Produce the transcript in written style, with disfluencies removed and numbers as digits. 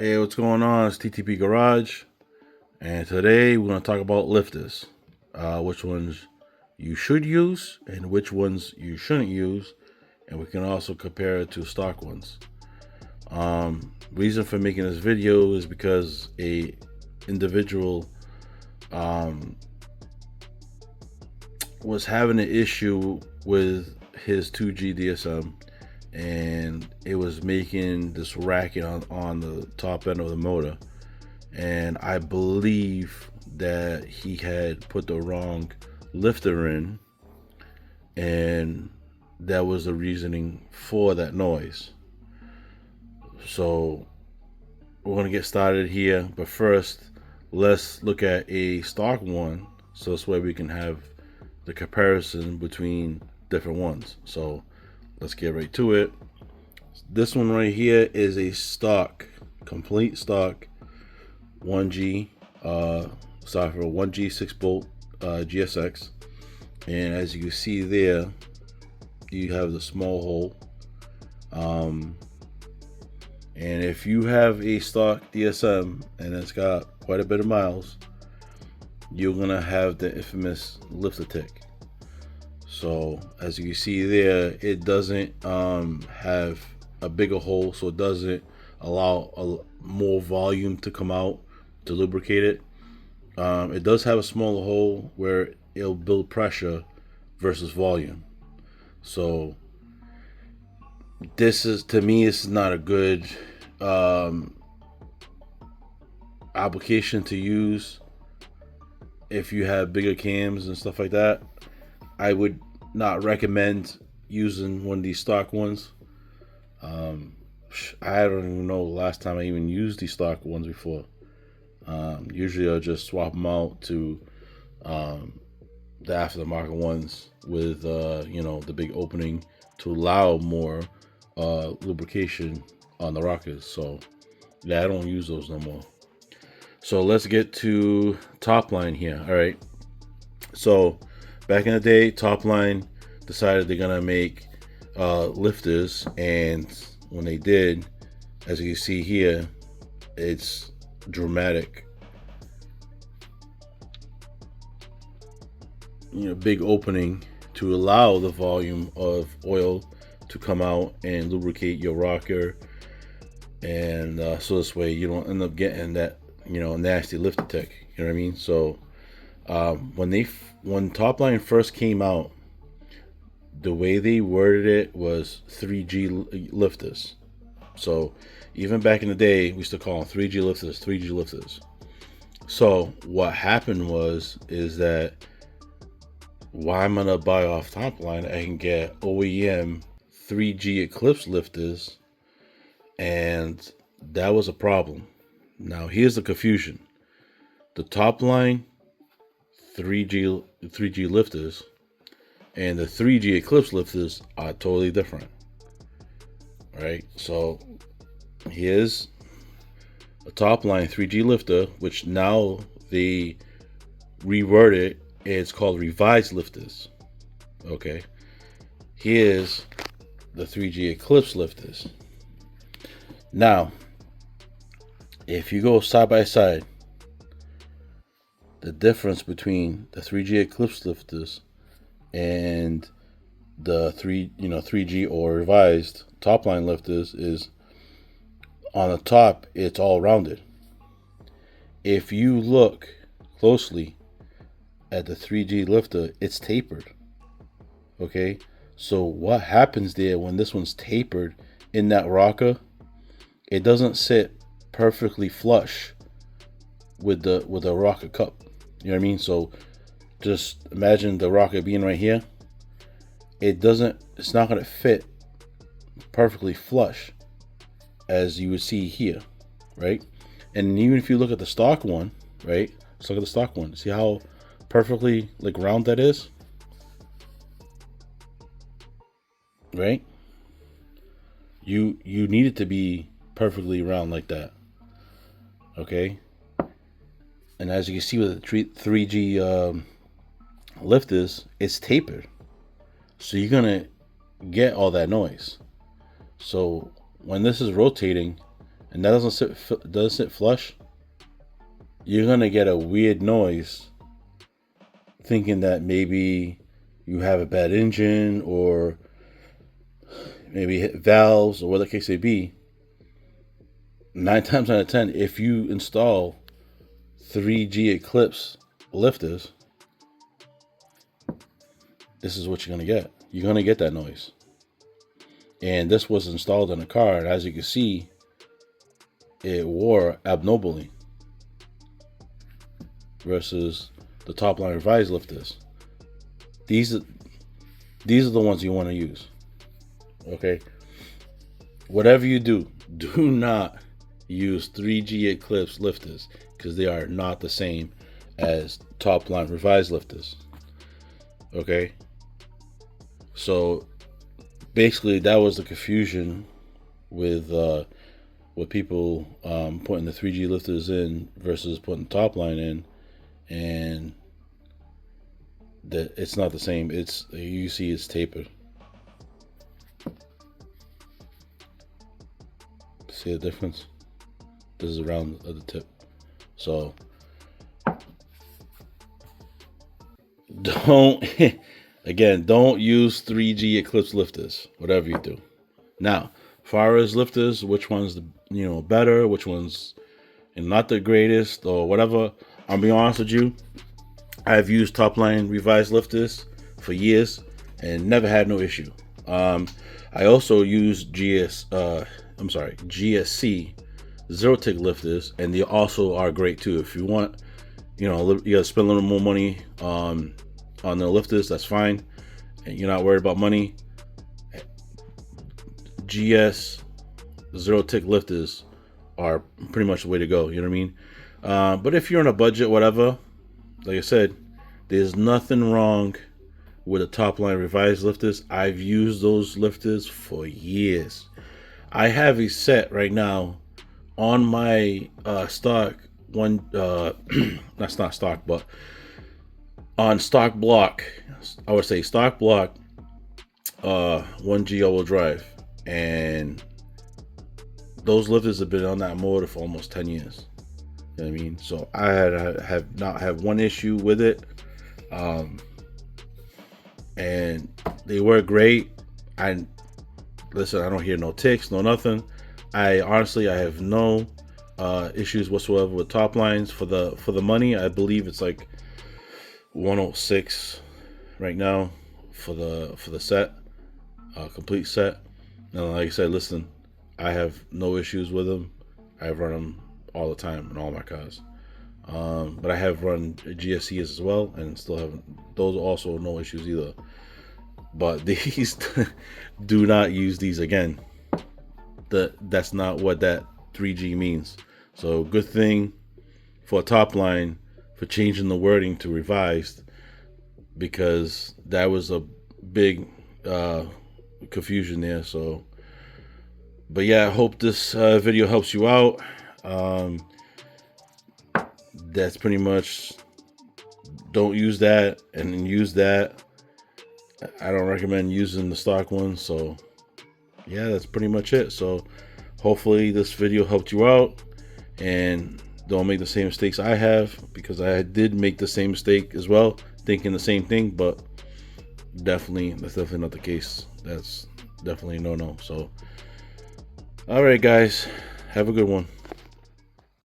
Hey, what's going on? It's TTP Garage, and today we're going to talk about lifters. Which ones you should use and which ones you shouldn't use, and we can also compare it to stock ones. Reason for making this video is because a individual was having an issue with his 2G DSM, and it was making this racket on the top end of the motor. And I believe that he had put the wrong lifter in, and that was the reasoning for that noise. So we're gonna get started here, but first let's look at a stock one, so this way we can have the comparison between different ones. So let's get right to it. This one right here is a stock, complete stock 1G, sorry, for a 1G 6-bolt GSX. And as you can see there, you have the small hole. And if you have a stock DSM and it's got quite a bit of miles, you're gonna have the infamous lifter tick. So as you can see there, it doesn't have a bigger hole, so it doesn't allow more volume to come out to lubricate it. It does have a smaller hole where it'll build pressure versus volume. So this is, to me, this is not a good application to use if you have bigger cams and stuff like that. I would not recommend using one of these stock ones. I don't even know the last time I even used these stock ones before. Usually I'll just swap them out to the aftermarket ones with the big opening to allow more lubrication on the rockers. So yeah, I don't use those no more. So let's get to Top Line here. All right. So back in the day, Top Line decided they're gonna make lifters, and when they did, as you can see here, it's dramatic. Big opening to allow the volume of oil to come out and lubricate your rocker, and so this way you don't end up getting that nasty lifter tick. You know what I mean? So when Top Line first came out, the way they worded it was 3G lifters. So even back in the day, we used to call them 3G lifters, 3G lifters. So what happened is that why I'm gonna buy off Top Line, I can get OEM 3G Eclipse lifters, and that was a problem. Now here's the confusion: the Top Line 3G lifters and the 3G Eclipse lifters are totally different. Right? So here's a Top Line 3G lifter, which now they reword it. It's called revised lifters. Okay. Here's the 3G Eclipse lifters. Now, if you go side by side, the difference between the 3G Eclipse lifters and the 3G or revised Top Line lifters is, on the top, it's all rounded. If you look closely at the 3G lifter, it's tapered. Okay, so what happens there when this one's tapered in that rocker? It doesn't sit perfectly flush with the rocker cup. You know what I mean? So just imagine the rocker being right here. It's not going to fit perfectly flush as you would see here, right? And even if you look at the stock one, right? Let's look at the stock one. See how perfectly round that is, right? You need it to be perfectly round like that. Okay. And as you can see with the 3G lifters, it's tapered, so you're gonna get all that noise. So when this is rotating, and that doesn't sit flush, you're gonna get a weird noise, thinking that maybe you have a bad engine or maybe hit valves or whatever the case may be. 9 times out of 10, if you install 3G Eclipse lifters, this is what you're gonna get. You're gonna get that noise. And this was installed in a car, and as you can see, it wore abnormally versus the top line revised lifters. These are the ones you want to use. Okay. Whatever you do, do not use 3G Eclipse lifters, because they are not the same as top line revised lifters. Okay. So basically, that was the confusion with people putting the 3G lifters in versus putting top line in, and that it's not the same. It's, you see, it's tapered. See the difference? This is around at the tip. So don't don't use 3G Eclipse lifters, whatever you do. Now, as far as lifters, which one's better, which one's not the greatest or whatever, I'll be honest with you, I've used top line revised lifters for years and never had no issue. I also use GSC zero tick lifters, and they also are great too. If you want, you gotta spend a little more money on the lifters, that's fine, and you're not worried about money. GS zero tick lifters are pretty much the way to go, you know what I mean? But if you're on a budget, whatever, like I said, there's nothing wrong with the top line revised lifters. I've used those lifters for years. I have a set right now on my stock one, that's not stock, but on stock block, I would say stock block 1G all-wheel drive, and those lifters have been on that motor for almost 10 years. You know what I mean? So I have not had one issue with it, and they work great. Listen, I don't hear no ticks, no nothing. I honestly have no issues whatsoever with top lines for the money. I believe it's like 106 right now for the set, complete set. And like I said, listen, I have no issues with them. I run them all the time in all my cars. But I have run GSCs as well, and still haven't. Those are also no issues either. But these, do not use these again. That's not what that 3G means. So good thing for a top line for changing the wording to revised, because that was a big confusion there. So, but yeah, I hope this video helps you out. That's pretty much, don't use that and use that. I don't recommend using the stock one. So yeah, that's pretty much it. So hopefully this video helped you out, and don't make the same mistakes I have, because I did make the same mistake as well, thinking the same thing. But that's definitely not the case. That's definitely no. So all right, guys, have a good one.